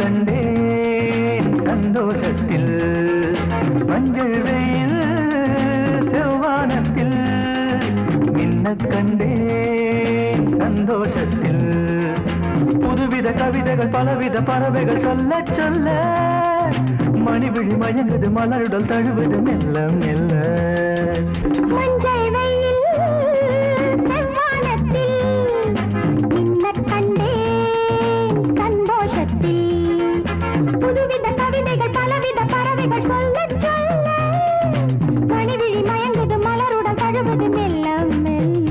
கண்டேன் சந்தோஷத்தில் மஞ்சள் வெயில் செவ்வானத்தில் மின்ன கண்டேன் சந்தோஷத்தில் புதுவித கவிதைகள் பலவித பறவைகள் சொல்ல சொல்ல மணிவிழி மயங்குது மலருடல் தழுவது மெல்ல மெல்ல மஞ்சள் வெயில் செவ்வானத்தில் மின்ன கண்டேன் சந்தோஷத்தில் புதுவித கவிதைகள் பலவித பறவைகள் சொல்ல சொல்ல மணிவிழி மயங்குது மலருடன் தழுவது மெல்ல மெல்ல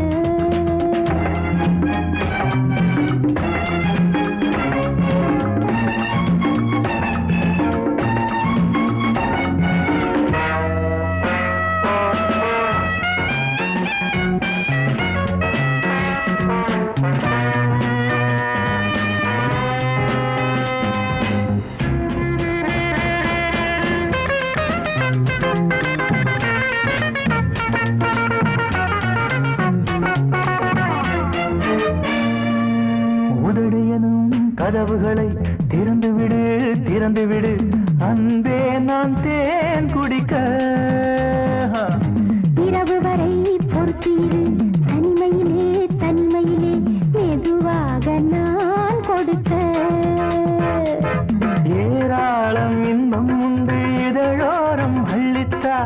கதவுகளை திறந்துவிடு திறந்துவிடு அன்பே நான் தேன் குடிக்க இரவு வரை பொறுத்தீரு தனிமையிலே தனிமையிலே மெதுவாக நான் கொடுக்க ஏராளம் இன்பம் உண்டு இதழோரம் அள்ளித்தா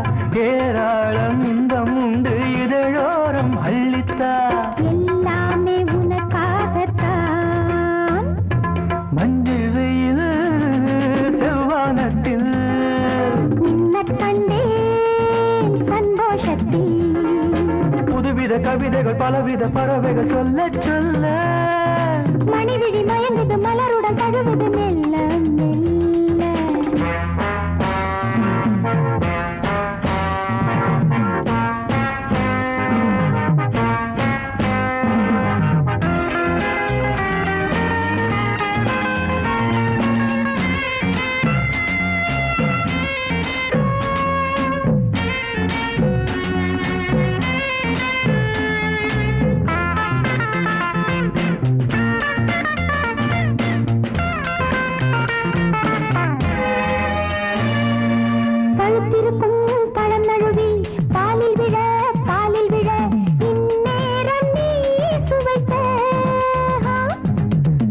ஏராளம் இன்பம் உண்டு இதழோரம் அள்ளித்தா எல்லாமே உனக்காகத்தான் மஞ்சள் வெயில் செவ்வானத்தில் மின்ன கண்டேன் சந்தோஷத்தில் புதுவித கவிதைகள் பலவித பறவைகள் சொல்ல சொல்ல மணிவிழி மயங்குது மலருடன் தழுவது மெல்ல மெல்ல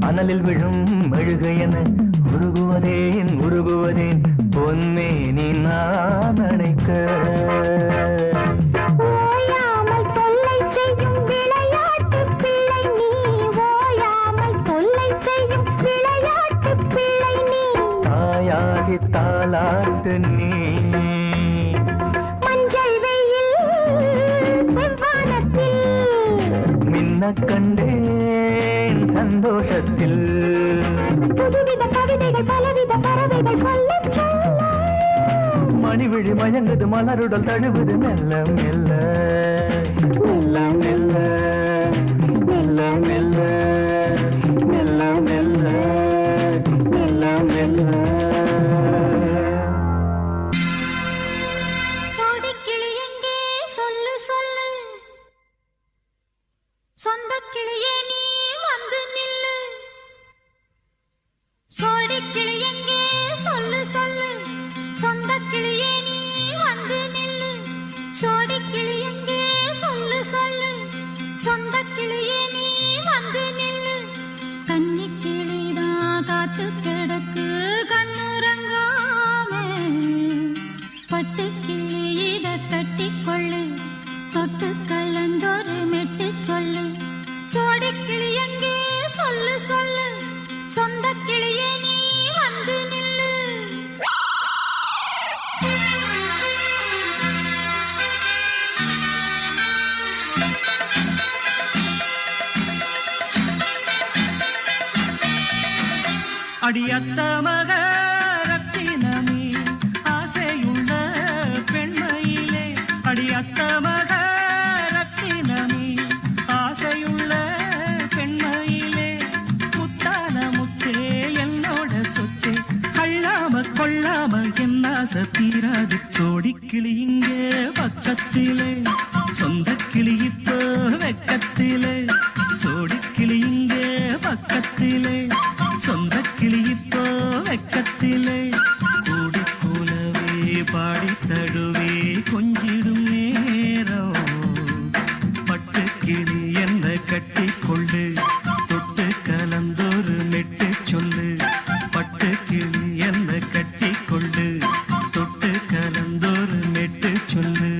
அனலில் விழும் மெழுகையென உருகுவதேன் உருகுவதேன் பொன்னே நீ நான் அணைக்க ஓயாமல் தொல்லை செய்யும் விளையாட்டு பிள்ளை நீ ஓயாமல் தொல்லை செய்யும் விளையாட்டு பிள்ளை நீ தாயாகி தாளாட்டு நீ மஞ்சள் வெயில் செவ்வானத்தில் மின்ன கண்டேன் சந்தோஷத்தில் புதுவித கவிதைகள் பலவித பறவைகள் சொல்ல சொல்ல மணிவிழி மயங்குது மலருடல் தழுவது மெல்ல மெல்ல மெல்ல மெல்ல மெல்ல மெல்ல மெல்ல மெல்ல மெல்ல மெல்ல சோடிக்கிளி எங்கே சொல்லு சொல்லு சொந்த கிளியே நீ வந்து நில்லு சோடிக்கிளி எங்கே சொல்லு சொல்லு சொந்த கிளியே நீ வந்து நில்லு சோடிக்கிளி எங்கே சொல்லு சொல்லு சொந்த கிளியே நீ வந்து நில்லு கன்னி கிளிதான் காத்து கிடக்கு கண்ணுறங்காம பட்டு கிளி இத கட்டிக்கொள்ளு தொட்டு கலந்தொரு மெட்டு சொல்லு சோடிக்கிளி எங்கே சொல்லு சொல்லு சொந்த கிளியே நீ வந்து நில்லு அடியத்த மக ரத்தினமே ஆசையுள்ள பெண்மையிலே அடியத்த மக ரத்தினமே ஆசையுள்ள பெண்மையிலே முத்தான முத்தே என்னோட சொத்தே கள்ளாம கொள்ளாம என்ன தீராது சோடிக்கிளி இங்கே பக்கத்திலே சொந்த கிளி இப்போ வெக்கத்திலே சோடிக்கிளி இங்கே பக்கத்திலே சொந்த கிளி இப்போ வெக்கத்திலே கூடி கூலவே பாடி தழுவே கொஞ்சிடும் நேரம் பட்டு கிளி என்ன கட்டி கொள்ளு தொட்டு கலந்தொரு மெட்டு சொல்லு பட்டு கிளி என்ன கட்டி கொள்ளு தொட்டு கலந்தொரு மெட்டு சொல்லு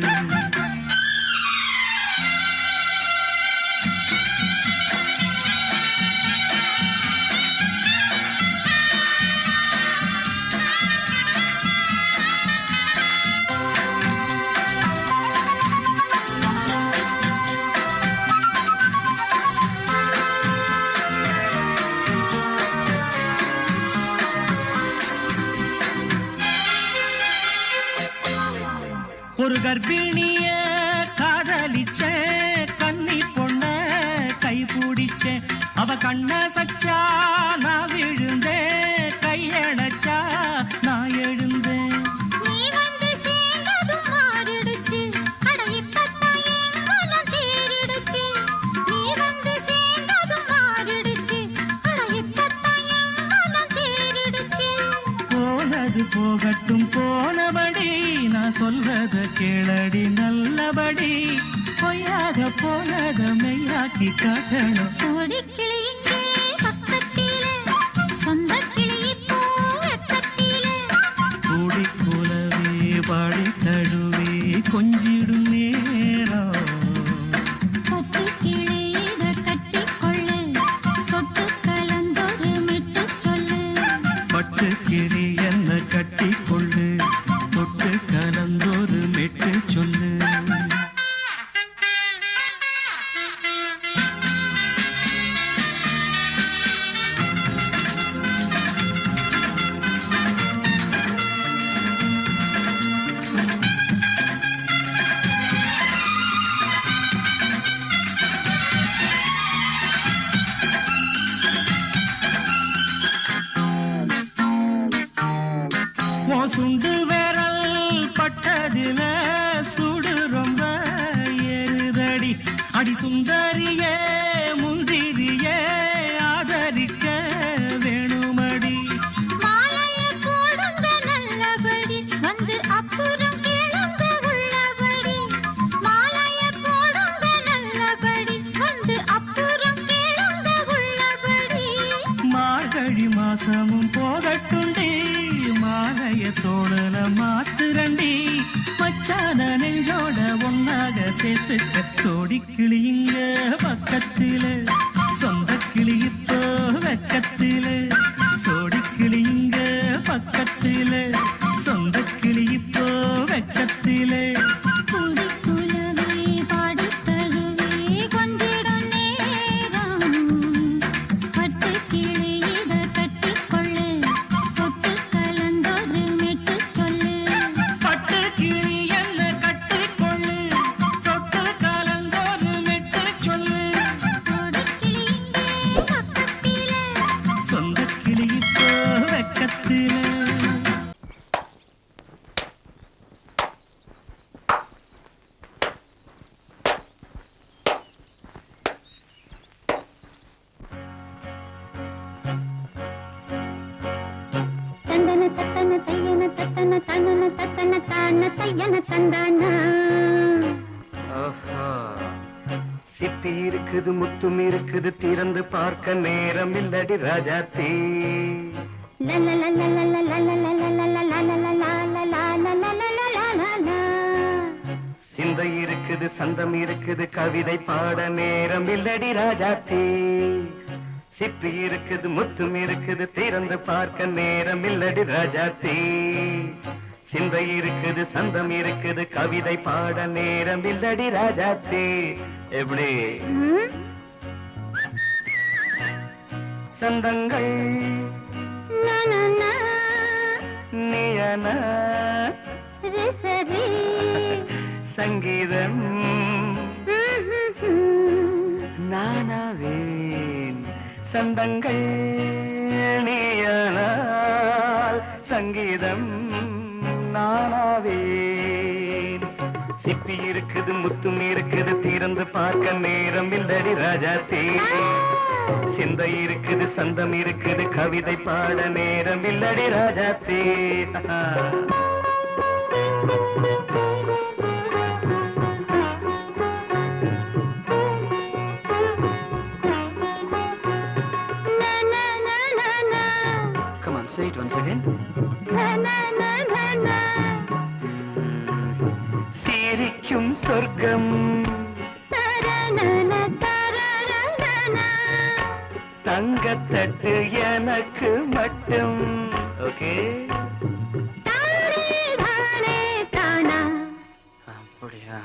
ஒரு கர்ப்பிணிய காதலிச்ச கன்னி பொண்ண கை பிடிச்ச அவ கண்ண சச்சா நான் விழுந்தேன் கையடைச்சா நான் எழுந்தேன் நீ வந்து சேர்ந்ததும் மாறிடுச்சு அட இப்பத்தான் என் மனம் தேறிடுச்சு நீ வந்து சேர்ந்ததும் மாறிடுச்சு அட இப்பத்தான் என் மனம் தேறிடுச்சு போனது போகட்டும் போனபடி நான் சொல்றத கேளடி நல்லபடி பொய்யாக போனத மெய்யாக்கி காட்டணும் சோடிக்கிளி இங்கே பக்கத்திலே சொந்த கிளி இப்போ வெக்கத்திலே கூடி கூலவே பாடி தழுவே கொஞ்சிடும் நேரம் பட்டு கிளி இத கட்டிக்கொள்ளு தொட்டு கலந்தொரு மிட்டு சொல்லு பட்டு கிளி என்ன கட்டி கொள்ளு தொட்டு கலந்தொரு மெட்டு சொல்லு சுண்டு விரல் பட்டதில சுடு ரொம்ப ஏறுதடி அடி சுந்தரியே முந்திரியே ஆதரிக்க வேணுமடி மாலைய போடுங்க நல்லபடி வந்து அப்புறம் கேளுங்க உள்ளபடி மாலைய போடுங்க நல்லபடி வந்து அப்புறம் கேளுங்க உள்ளபடி மார்கழி மாசமும் போகட்டுண்டி மாலைய தோழல மாத்துரண்டி மச்சான நெஞ்சோட ஒன்னாக சேர்த்துக்க சோடிக்கிளி இங்க பக்கத்திலே சொந்த கிளி இப்போ வெக்கத்திலே சோடிக்கிளி இங்க பக்கத்திலே சொந்த கிளி இப்போ வெக்கத்திலே கூடி குலவே பாடி தழுவே கொஞ்சிடும் நேரம் பட்டு கிளி இத கட்டிக்கொள்ளு தொட்டு கலந்தொரு மெட்டு சொல்லு பட்டு கிளி என்ன கட்டிக்கொள்ளு தொட்டு கலந்தொரு மெட்டு சொல்லு சோடிக்கிளி இங்கே பக்கத்திலே சொந்த கிளி இப்போ வெக்கத்திலே தந்தன தத்தன தையன தத்தன தனன தத்தன தான தையன தந்தானா ஆஹா. சிப்பி இருக்குது முத்தும் இருக்குது திறந்து பார்க்க நேரம் இல்லடி ராஜாத்தி சிந்தை இருக்குது சந்தம் இருக்குது கவிதை பாட நேரம் இல்லடி ராஜாத்தி சிப்பி இருக்குது முத்தும் இருக்குது திறந்து பார்க்க நேரம் இல்லடி ராஜாத்தி சிந்தை இருக்குது சந்தம் இருக்குது கவிதை பாட நேரம் இல்லடி ராஜாத்தி எப்படி சந்தங்கள் நீயானா சங்கீதம் நானாவேன் சந்தங்கள் நீயானால் சங்கீதம் நானாவேன் சிப்பி இருக்குது முத்தும் இருக்குது திறந்து பார்க்க நேரம் இல்லடி ராஜாத்தே சிந்தை இருக்குது சந்தம் இருக்குது கவிதை பாட நேரம் இல்லடி ராஜாத்தே Come on, say it once again. சிரிக்கும் சொர்க்கம் தங்கத்தட்டு எனக்கு மட்டும். ஓகே அப்படியா?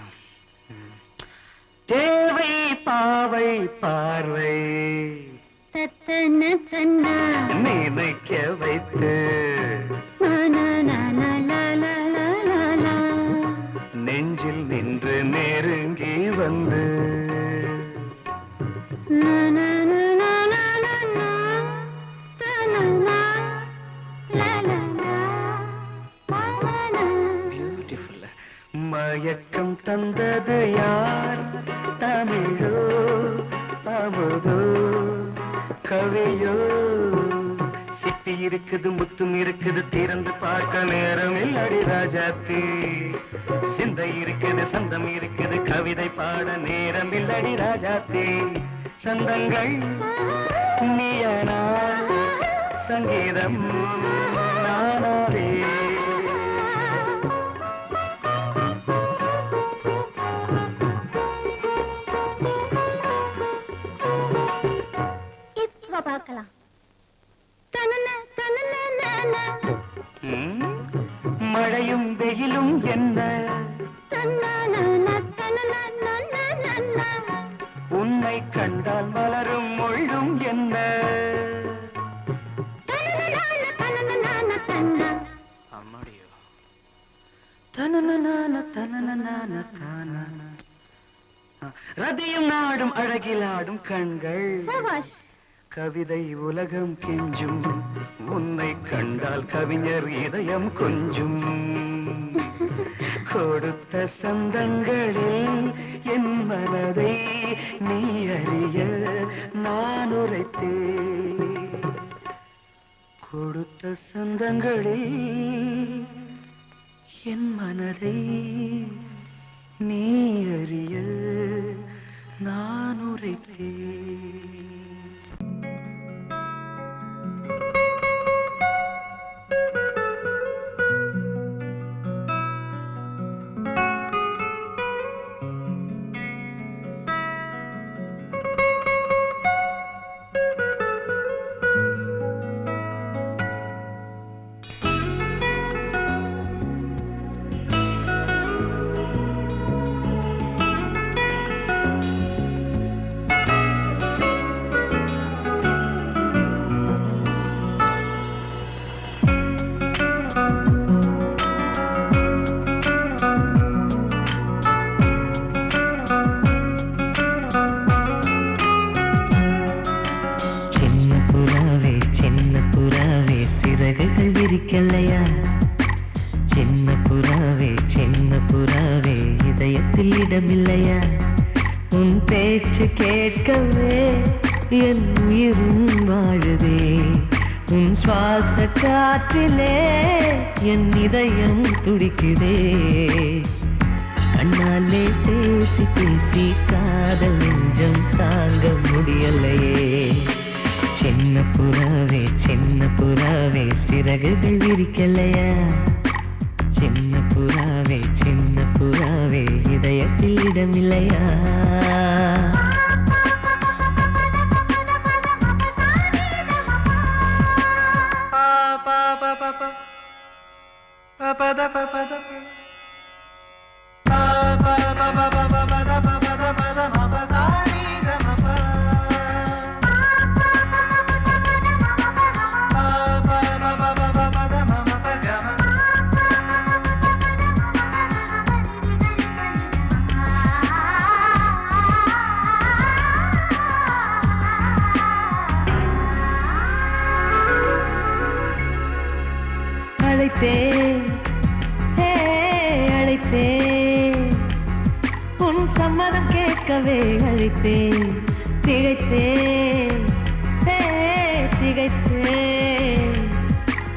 தேவை பாவை பார்வை நினைக்க வைத்து நெஞ்சில் நின்று நெருங்கி வந்து பியூட்டிஃபுல். மயக்கம் தந்தது யார்? தமிழோ அமுதோ கவியோ? சிப்பி இருக்குது முத்தும் இருக்குது திறந்து பார்க்க நேரம் இல்லடி ராஜாத்தி சிந்தை இருக்குது சந்தம் இருக்குது கவிதை பாட நேரம் இல்லடி ராஜாத்தி சந்தங்கள் நீயனா சங்கீதம் நானாவே. பார்க்கலாம். மழையும் வெயிலும் என்ன உன்னை கண்டால் மலரும் மொழியும் என்ன? அம்மாடியோ ரதியும் நாடும் அழகிலாடும் கண்கள் கவிதை உலகம் கெஞ்சும் உன்னை கண்டால் கவிஞர் இதயம் கொஞ்சும். கொடுத்த சந்தங்களில் என் மனதை நீ அறிய நான் உரைத்தேன். கொடுத்த சந்தங்களில் என் மனதை நீ அறிய நான் உரைத்தேன். விரிக்கலையா சின்ன புறாவே இதயத்தில் இடமில்லையா? உன் பேச்சு கேட்கவே என் உயிரும் வாழுதே. உன் சுவாச காற்றிலே என் இதயம் துடிக்குதே. கண்ணாலே பேசி பேசி காதல் நெஞ்சம் தாங்க முடியலையே. சின்ன புறாவே சிறகுகள் விரிக்கலையா? சின்ன புறாவே இதயத்தில் இடமில்லையா? அழைத்தேன் ஹே, அழைத்தேன் உன் சம்மதம் கேட்கவே அழைத்தேன் திகைத்தேன் ஹே, திகைத்தேன்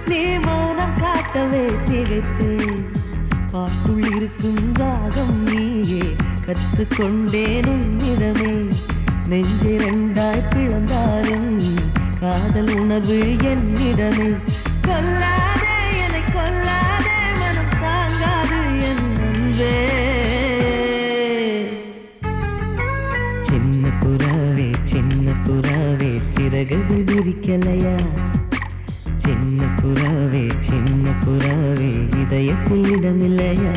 நீ மௌனம் காட்டவே திகைத்தேன் பாட்டுள் இருக்கும் ராகம் நீயே கற்றுக்கொண்டேன் உன்னிடமே நெஞ்சிரண்டாய் பிளந்தாலும் காதல் உணர்வு என்னிடமே கொல்லாதே என்னை கொல்லாதே மனம் தாங்காது என் அன்பே சின்ன புறாவே சிறகுகள் விரிக்கலையா சின்ன புறாவே இதயத்தில் இடமில்லையா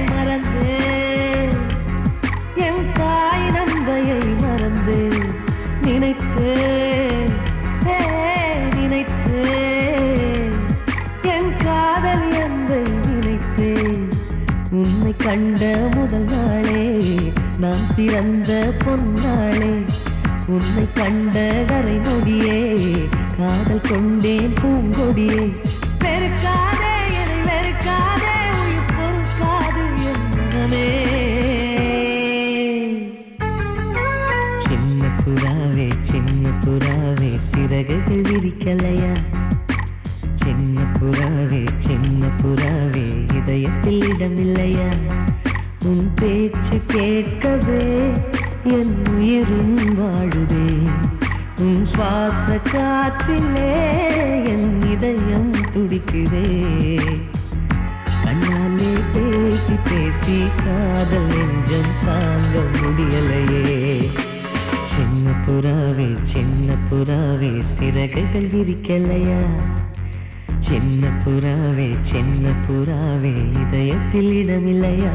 மறந்தேன் என் தாய் நந்தையை மறந்தேன் நினைத்தேன் என் காதல் என்பை நினைத்தேன் உன்னை கண்ட முதல் நாளே நான் பிறந்த பொன்னாளே உன்னை கண்ட கரை நொடியே காதல் கொண்டேன் பூங்கொடியே வெறுக்காதே என்னை வெறுக்காதே உயிர் பொறுக்காது என் மனமே சின்ன புறாவே சிறகுகள் விரிக்கலையா சின்ன புறாவே இதயத்தில் இடமில்லையா உன் பேச்சு கேட்கவே என் உயிரும் வாழுதே உன் சுவாச காற்றிலே என் இதயம் துடிக்குதே கண்ணாலே பேசி பேசி காதல் நெஞ்சம் தாங்க முடியலையே சின்ன புறாவே சிறகுகள் விரிக்கலையா சின்ன புறாவே இதயத்தில் இடமில்லையா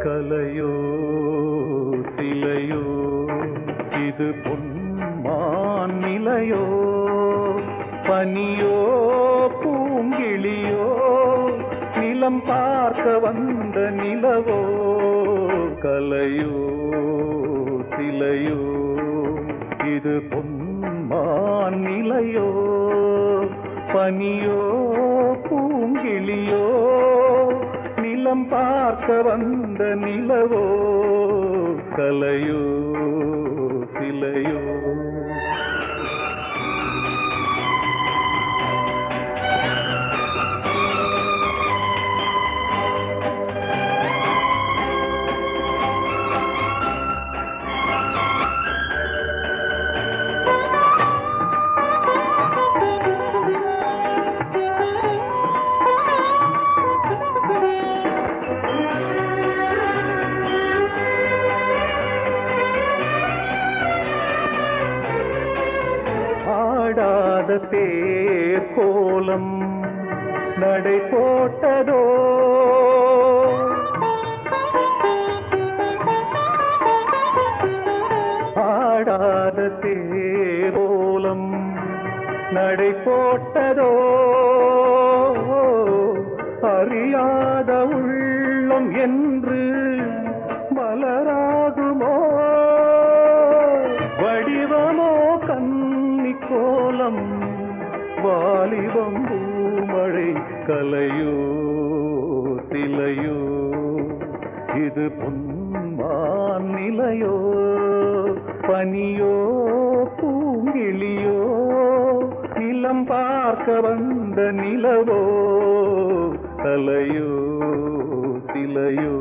கலையோ சிலையோ இது பொன்மான் நிலையோ பனியோ பூங்கிளியோ நிலம் பார்க்க வந்த நிலவோ கலையோ சிலையோ இது பொன்மான் நிலையோ பனியோ பூங்கிளியோ நிலம் பார்க்க வந்த நிலவோ கலையோ சிலையோ ஆடாத தேர் கோலம் நடை போட்டதோ ஆடாத தேர் கோலம் நடை போட்டதோ அறியாத உள்ளம் என்று மலராகுமோ வடிவமோ கன்னி கோலம் வாலிபம் பூமழை கலையோ சிலையோ இது பொன்மான் நிலையோ பனியோ பூங்கிளியோ நிலம் பார்க்க வந்த நிலவோ கலையோ சிலையோ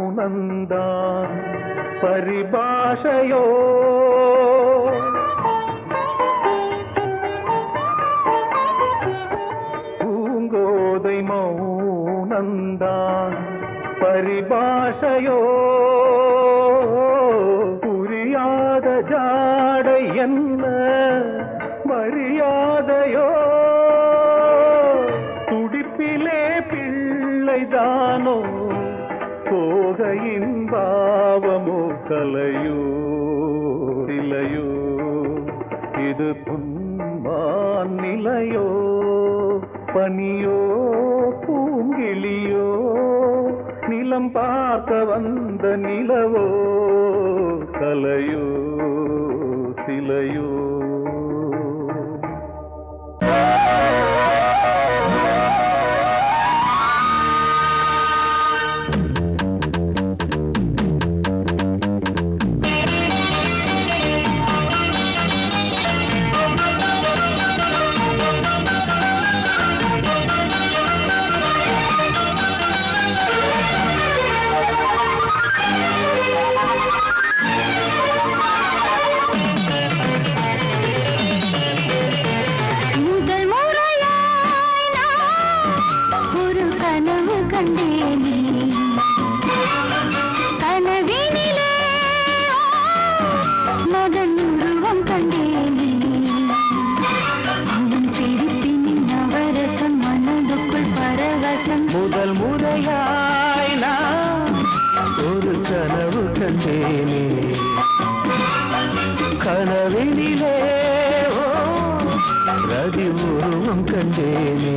மௌனந்தான் பரிபாஷையோ பூங்கோதை மௌனந்தான் பரிபாஷையோ புரியாத ஜாடை என்ன மரியாதையோ துடிப்பிலே பிள்ளைதானோ போகையின் பாவமோ கலையோ சிலையோ இது பொன்மான் நிலையோ பனியோ பூங்கிளியோ நிலம் பார்க்க வந்த நிலவோ கலையோ சிலையோ முதல் முறையாய் நான் ஒரு கனவு கண்டேனே கனவினிலே ரதி உருவம் கண்டேனே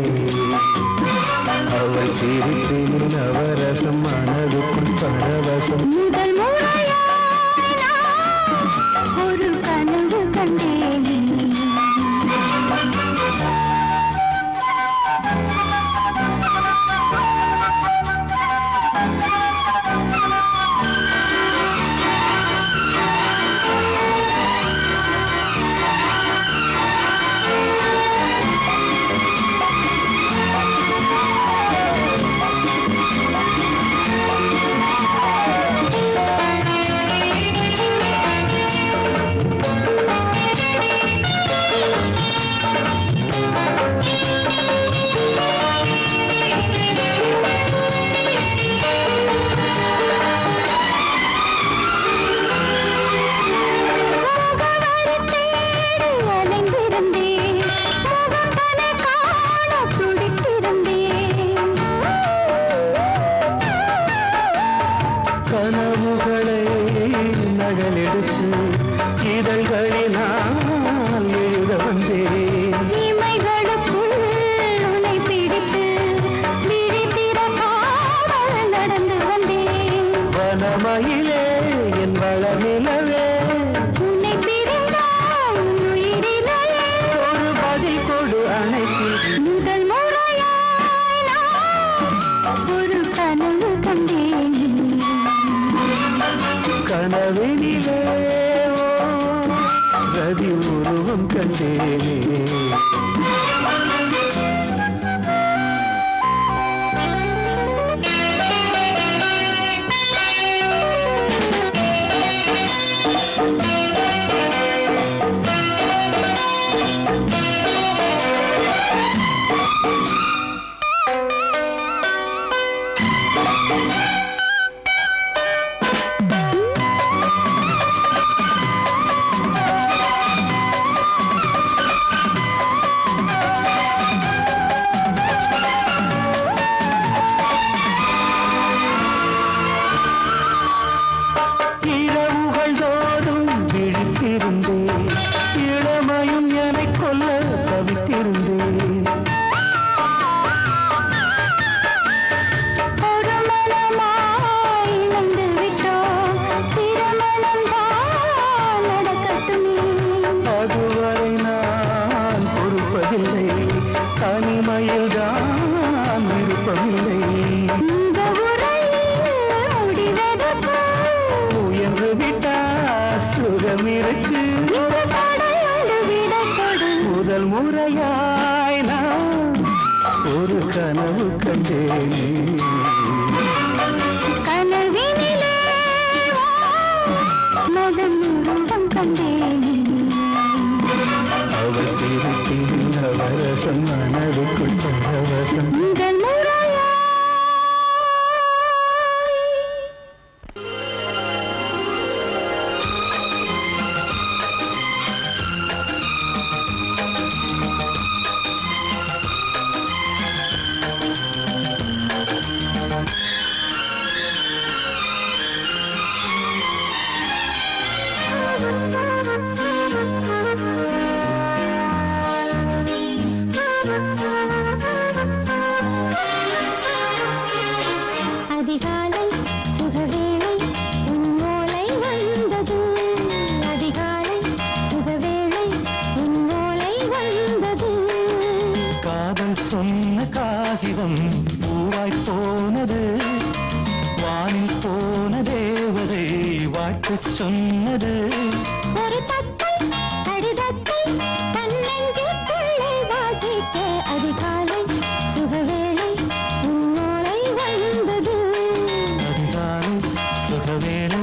அவள் சிரிப்பின் நவரசம் மனதுக்குள் பரவசம் முதல் முறையாய் ஒரு கனவு கண்டேனே கனவுகளை நகலெடுத்து இதழ்களினால் எழுத வந்தேன் இமைகளுக்குள் உன்னை பிடித்து விழித்திறக்காமல் நடந்து வந்தேன் வனமயிலே என் வளநிலவே உன்னை பிரிந்தால் உயிரிலே ஒரு பதில் கொடு அணைத்து முதல் முறையாய் நான் ஒரு கனவு கண்டேன் கனவினிலே ரதி உருவம் கண்டேனே இருந்தேன் இளமையும் என்னை கொல்ல தவித்திருந்தேன் ஒரு மனமாய் இழந்து விட்டோம் திருமணம் தான் நடக்கட்டுமே அதுவரை நான் பொறுப்பதில்லை தனிமையில் தான் விருப்பமில்லை இந்த உரையில் முடிவதற்கு உயர்ந்து விட்டால் சுகம் இருக்கு இந்த தடையோடு விடப்படு முதல் முறையாய் நான் ஒரு கனவு கண்டேனே கனவினிலே மதம் உருவம் கண்டேனே அவர் சிரிப்பின் அவரசம் மனதுக்குள் பரவசம் முதல் முறையாய் அதிகாலை சுகவேளை உன் ஓலை வந்தது அதிகாலை சுகவேளை உன் ஓலை வந்தது காதல் சொன்ன காகிதம் பூவாய் போனது வானில் போன தேவதை வாழ்த்து சொன்னது ஒரு தத்தை கடிதத்தை தன்னெஞ்சுக்குள்ளே வாசிக்க அதிகாலை சுகவேளை உன் ஓலை வந்தது அதிகாலை சுகவேளை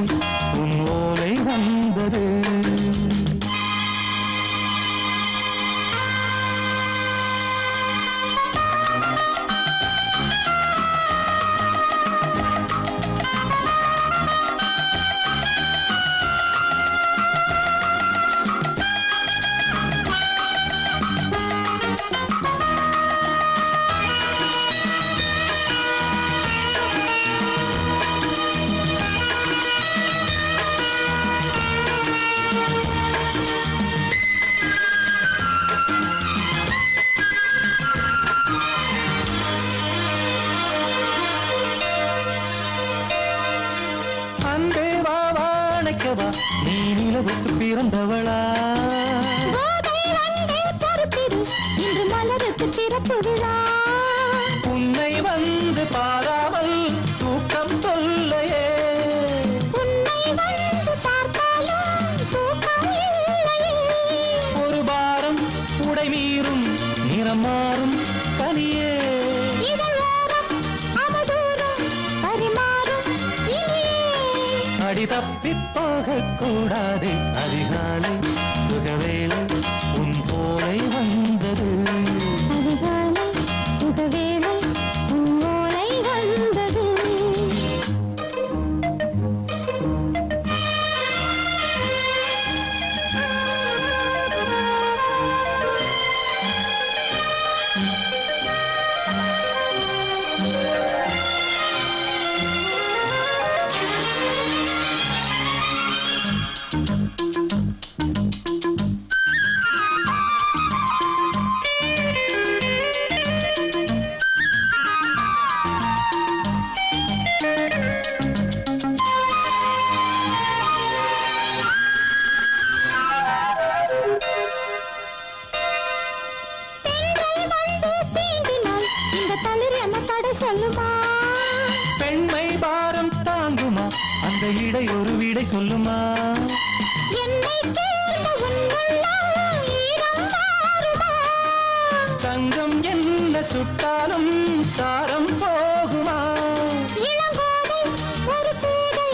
உன் ஓலை வந்தது அன்பே வா வாழைக்கவா நீ நிலவுக்கு பிறந்தவளா கோதை வந்தே பொறுத்திரு இன்று மலருக்கு திறப்பு விழா உன்னை வந்து பாராமல் தூக்கம் சொல்லையே உன்னை வந்து பார்த்தாலும் தூக்கம் இல்லையே ஒரு பாரம் உடை மீறும் நிறம் மாறும் தனியே இதழோரம் அவதூறும் பரிமாறும் இனியே அடி தப்பி போகக் கூடாதே அதிகாலை சுகவேளை உன் போலை வந்தது அதிகாலை சுகவேளை உன் ஓலை வந்தது சொல்லுமா பெண்மை பாரம் தாங்குமா அந்த இடை ஒரு விடை சொல்லுமா என்னை தேர்ந்த உன் உள்ளம் ஈரம் மாறுமா தங்கம் என்ன சுட்டாலும் சாரம் போகுமா இளங்கோதை ஒரு பேதை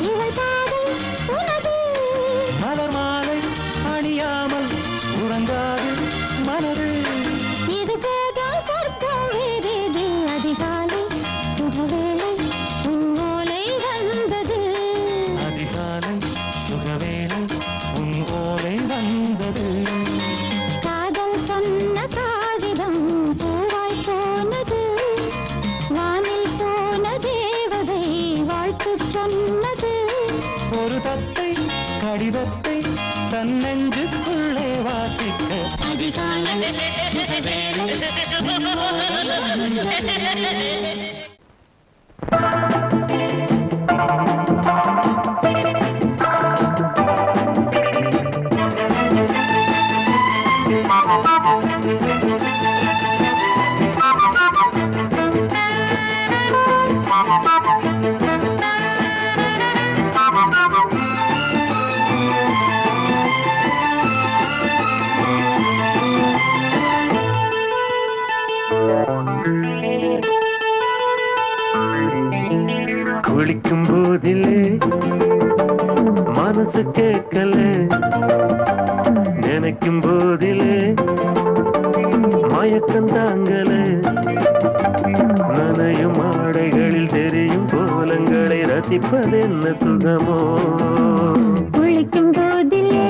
இவள் பாதை உனது மலர் மாலை அணியாமல் உறங்காது மனது இது போதும் சொர்க்கம் வேறேது அதிகாலை சுகவேளை உன் ஓலை வந்தது அதிகாலை சுகவேளை உன் ஓலை வந்தது காதல் சொன்ன காகிதம் பூவாய் போனது நெஞ்சுக்குள்ளே வாசிக்க அதிகாலை சுகவேளை குளிக்கும் போதிலே மனசு கேட்கல, நினைக்கும் போதிலே மயக்கம் தாங்கல, நனையும் ஆடைகளில் தெரியும் கோலங்களை ரசிப்பதென்ன சுகமோ. குளிக்கும் போதிலே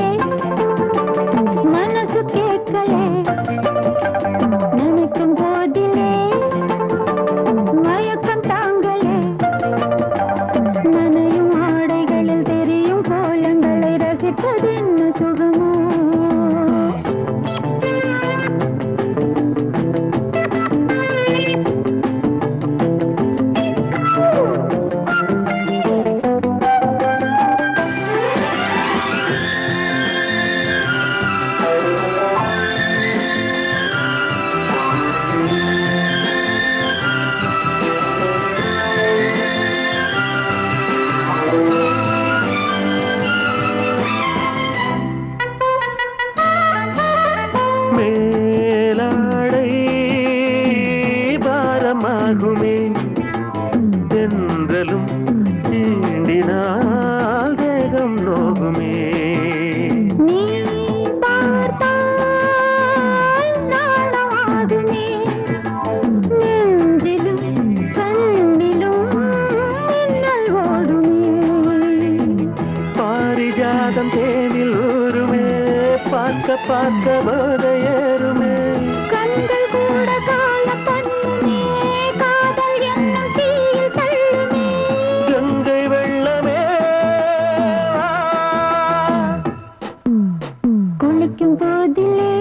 மனசு கேட்கலே, நினைக்கும் போதிலே மயக்கம் தாங்கலே, நனையும் ஆடைகளில் தெரியும் கோலங்களை ரசிப்பதென்ன சுகமோ. மேலாடை பாரமாகுமே, தென்றலும் தீண்டினால் தேகம் நோகுமே. நீ பார்த்தால் நாணமாகுமே, நெஞ்சிலும் கண்ணிலும் மின்னல் ஓடுமே. பாரிஜாதம் தேனில் ஊருமே, பார்க்க பார்க்க போதையேறுமே. கண்கள் கூட கால பண்ணுமே, காதல் என்னும் தீயில் தள்ளுமே. கங்கை வெள்ளமே வா. குளிக்கும் போதிலே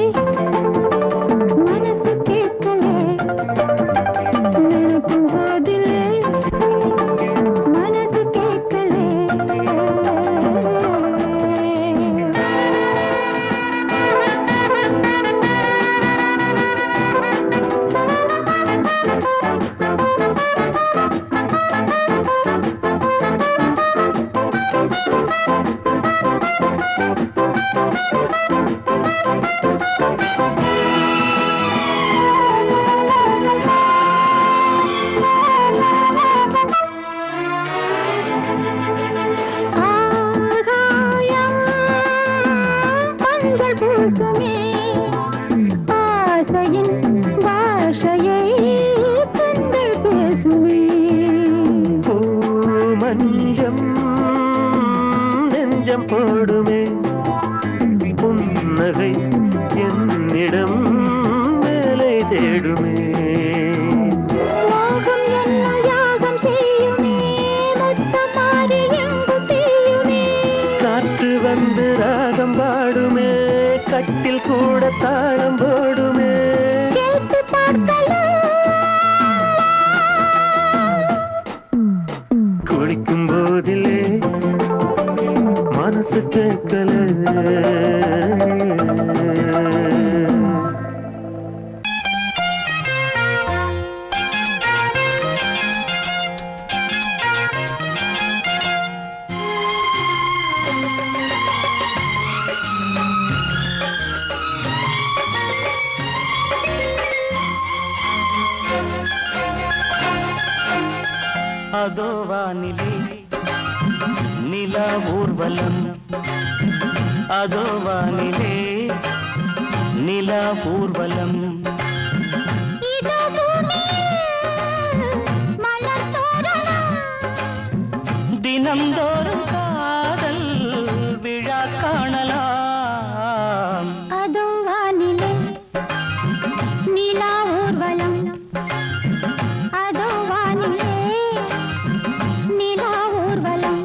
மனசு கேட்கலே, நினைக்கும் போதிலே மனசு கேட்கலே. ஆகாயம் மஞ்சள் பூசுமே, ஆசையின் பாஷையை பெண்கள் பேசுமே. பூ மஞ்சம் நெஞ்சம் போடுமே, புன்னகை என்னிடம் வேலை தேடுமே. மோகம் என்னும் யாகம் செய்யுமே, முத்தமாரி எங்கும் தீயுமே. காற்று வந்து ராகம் பாடுமே, கட்டில் கூட தாளம் போடுமே. கேட்டு பார்க்கலாம். குளிக்கும் போதிலே மனசு கேட்கல. அதோ வானிலே நிலா ஊர்வலம், அதோ வானிலே நிலா ஊர்வலம். இதோ பூமியில் மலர் தோரணம், தினம்தோறும் காதல் விழா காணலாம். அதோ வானிலே நிலா ஊர்வலம், அதோ வானிலே நிலா ஊர்வலம்.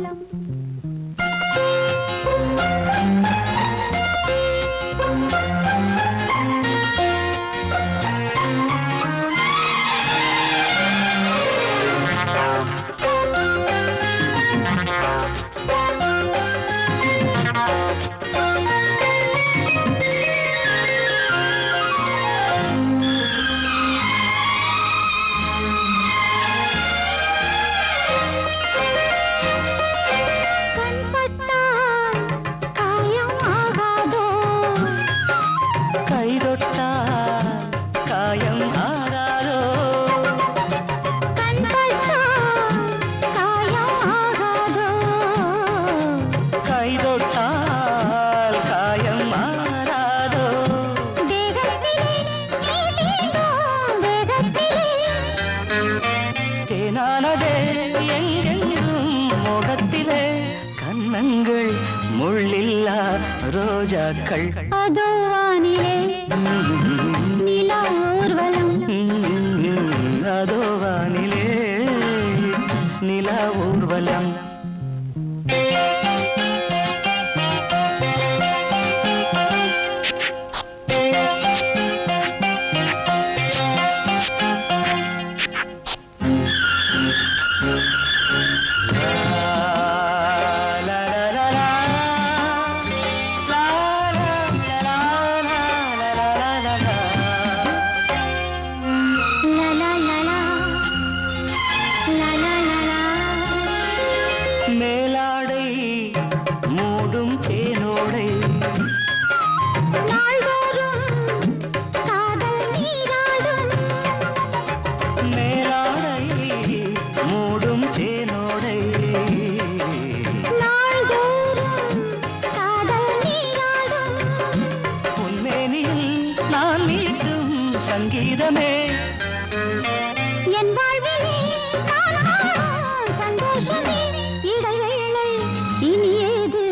மாறாதோ தேகத்திலே நீதேனும் வேகத்திலே தேனானதே எங்கெங்கும் முகத்திலே கன்னங்கள் முள்ளில்லா ரோஜாக்கள் அதோ வானிலே நிலா ஊர்வலம் அதோ வானிலே நிலா ஊர்வலம் லா லா லா லா லா லா லா மேலாடை மூடும் தேனோடை நாள்தோறும் காதல் நீராடும் மேலாடை மூடும் தேனோடை நாள்தோறும் காதல் நீராடும் உன்மேனில் நான் மீட்டும் சங்கீதமே என் வாழ்விலே நான் காணும் சந்தோஷமே இடைவேளை இனி ஏது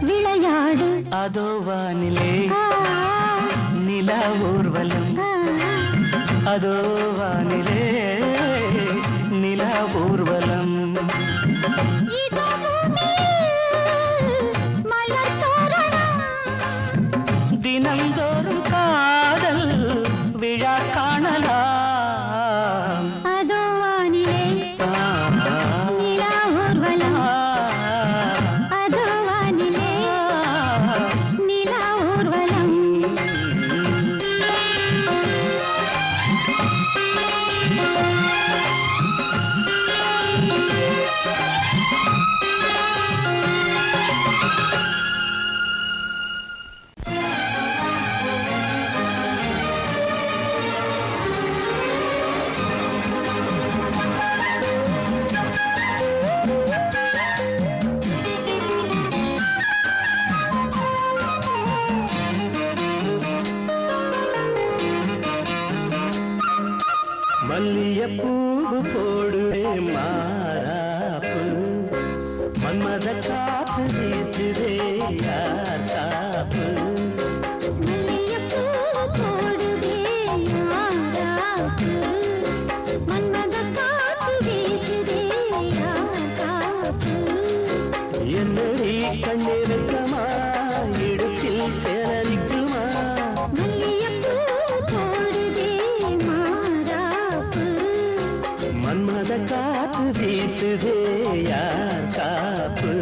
விளையாடு அதோ வானிலே ஆ, நிலா ஊர்வலம் ஆ, அதோ வானிலே நிலா ஊர்வலம் இதோ பூமியில் மலர் தோரணம் தினந்தோறும் காதல் விழா காணலாம் அதோ வானிலே நிலா ஊர்வலம் அதோ வானிலே நிலா ஊர்வலம் மல்லியப்பூவு போடுவே மாறாப்பு மன்மத காத்து வீசுதே யார் காப்பு மல்லிகைப்பூ போடுதே யாராப்பு மன்மத காத்து வீசுதே யாராப்பு என்னடி கண்ணிருக்கமா இடுப்பில் சேரலிக்குமா மல்லிகைப்பூ போடுதே மாறாப்பு மன்மத காத்து வீசுதே யார் காப்பு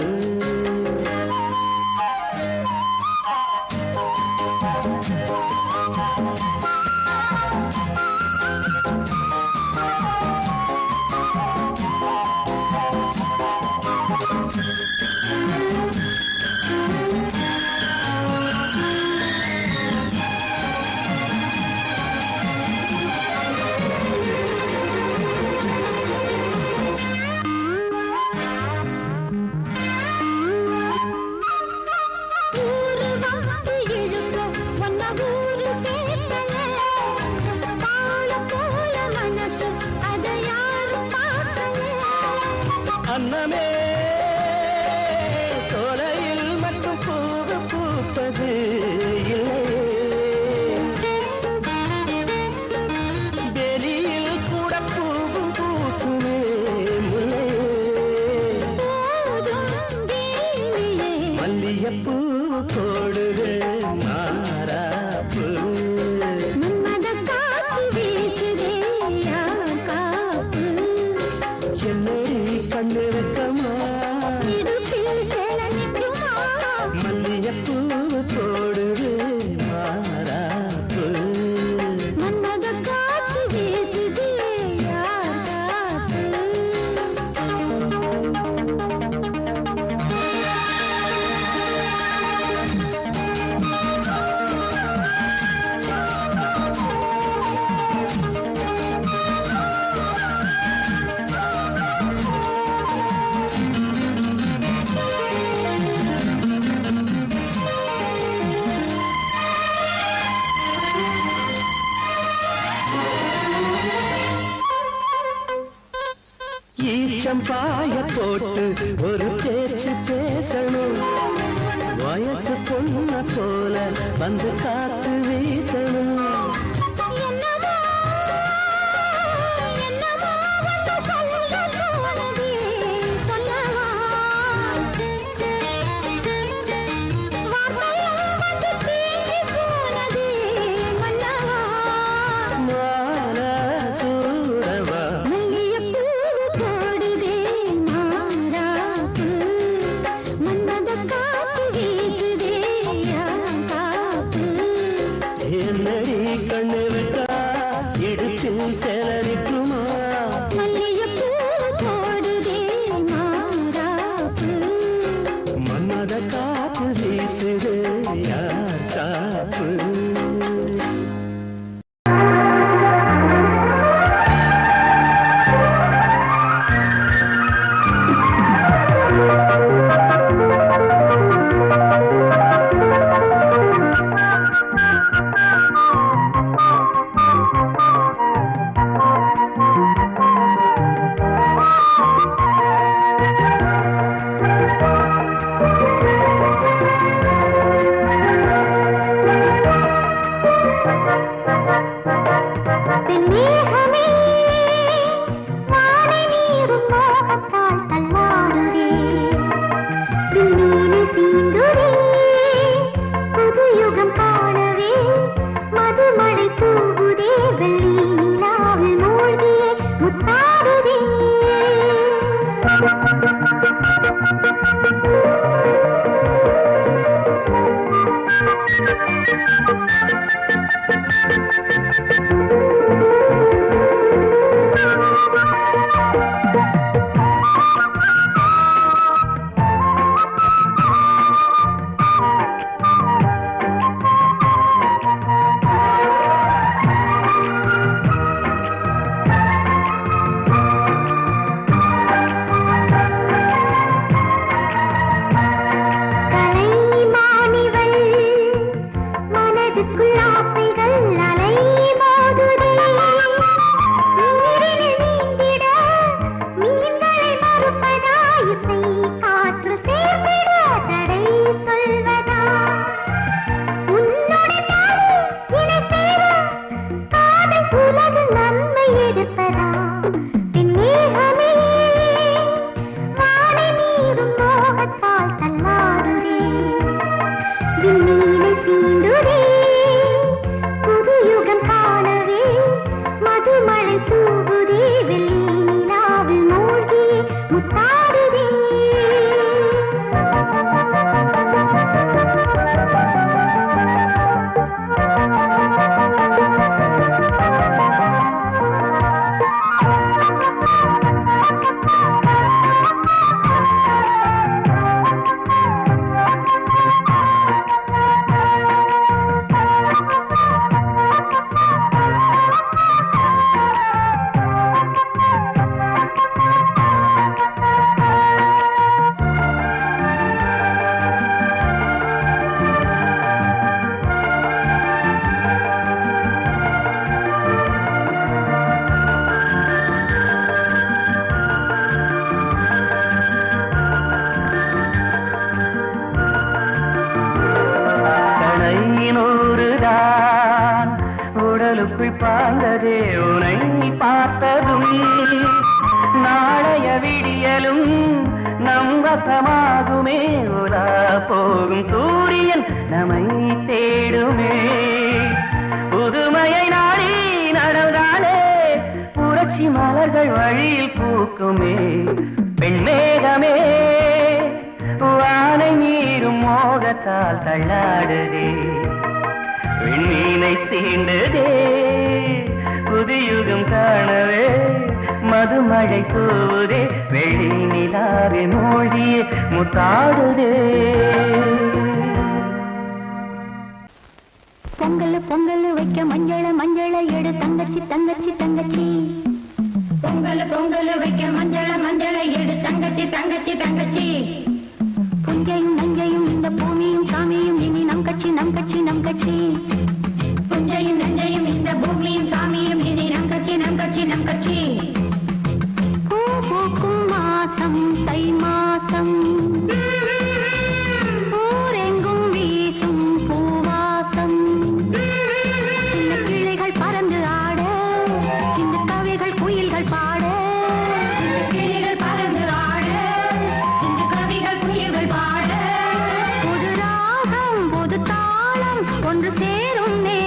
ஊரு வந்து இழுக்க ஒன்ன ஊரு சேர்க்கல பாலம் போல மனசு அதை யாரும் பார்க்கல அன்னமே சோலையில் மட்டும் பூவு பூப்பது இல்லையே வெளியில் கூட பூவும் பூக்குமே முல்லையே போதும் வேலியே மல்லியப்பூ போடுது மாறாப்பு மன்மத காத்து வீசுதே யார் காப்பு என்னடி கண்ணிருக்கமா வெளிச்சம் பாய போட்டு ஒரு பேச்சு பேசணும். வயசு பொண்ண போல வந்து காத்து வீசணும். பாய்ந்ததே உனை பார்த்ததும் நாளைய விடியலும் நம் வசமாகுமே உலா போகும் சூரியன் நம்மை தேடுமே புதுமையை நாடி நடந்தாலே புரட்சி மலர்கள் வழியில் பூக்குமே பெண்மேகமே வானை நீரும் மோகத்தால் தள்ளாடுதே விண்ணீனை தீண்டுதே புதியுகம் காணவே மதுமழை தூவுதே வெளி நிலாவே மூழ்கியே முத்தாடுதே பொங்கல் பொங்கல் வைக்க மஞ்சள மஞ்சள எடு தங்கச்சி தங்கச்சி தங்கச்சி பொங்கல் பொங்கல் வைக்க மஞ்சள மஞ்சள எடு தங்கச்சி தங்கச்சி தங்கச்சி புஞ்சையும் நஞ்சையும் இந்த பூமியும் சாமியும் இனி நம் கட்சி நம் கட்சி நம் கட்சி புஞ்சையும் நஞ்சையும் இந்த பூமியும் சாமியும் இனி நம் கட்சி நம் கட்சி நம் கட்சி பூ பூக்கும் சேரும்